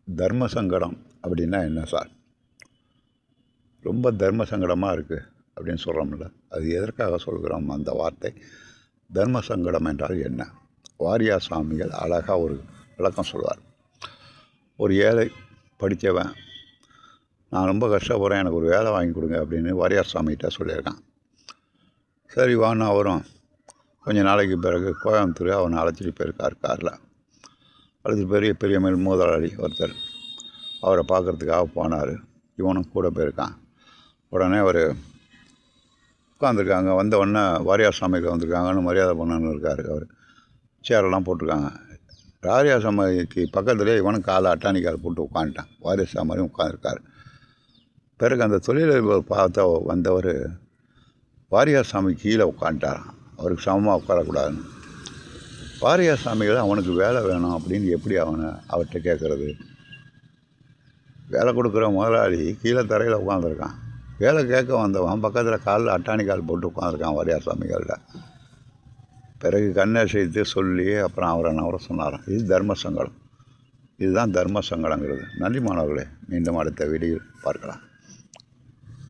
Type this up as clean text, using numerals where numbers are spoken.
தர்ம சங்கடம் அப்படின்னா என்ன சார்? ரொம்ப தர்ம சங்கடமாக இருக்குது அப்படின்னு சொல்கிறோம்ல, அது எதற்காக சொல்கிறோம்? அந்த வார்த்தை தர்ம சங்கடம் என்றால் என்ன? வாரியார் சாமிகள் அழகாக ஒரு விளக்கம் சொல்வார். ஒரு ஏழை படித்தவன், நான் ரொம்ப கஷ்டப்படுறேன், எனக்கு ஒரு வேலை வாங்கி கொடுங்க அப்படின்னு வாரியார் சாமிகிட்ட சொல்லியிருக்கான். சரி வான்னு அவரும் கொஞ்சம் நாளைக்கு பிறகு கோயம்புத்தூர் அவனை அழைச்சிட்டு போயிருக்கார் காரில். அழைச்சிட்டு பெரிய முதலாளி ஒருத்தர் அவரை பார்க்குறதுக்காக போனார். இவனும் கூட போயிருக்கான். உடனே அவர் உட்காந்துருக்காங்க. வந்த உடனே வாரியார் சாமிகள் வந்திருக்காங்கன்னு மரியாதை பண்ணணுன்னு இருக்கார். அவர் சேரெல்லாம் போட்டிருக்காங்க. வாரியார் சாமிக்கு பக்கத்துலேயே இவனும் காலை அட்டாணி கால் போட்டு உட்காந்துட்டான். வாரியார் சாமியும் உட்காந்துருக்காரு. பிறகு அந்த தொழிலதிபர் பார்த்த வந்தவர் வாரியார் சாமி கீழே உட்காந்துட்டாரான். அவருக்கு சமமாக உட்காரக்கூடாதுன்னு. வாரியார் சாமிகள் அவனுக்கு வேலை வேணும் அப்படின்னு எப்படி அவர்கிட்ட கேட்குறது? வேலை கொடுக்குற முதலாளி கீழே தரையில் உட்காந்துருக்கான். வேலை கேட்க வந்தவன் பக்கத்தில் காலில் அட்டாணி கால் போட்டு உட்காந்துருக்கான் வாரியார் சாமிகளில். பிறகு கண்ணை செய்து சொல்லி அப்புறம் அவரை நவர சொன்னாராம். இது தர்ம சங்கடம். இதுதான் தர்ம சங்கடங்கிறது. நன்றி மாணவர்களே. மீண்டும் அடுத்த வீடியோவில் பார்க்கலாம்.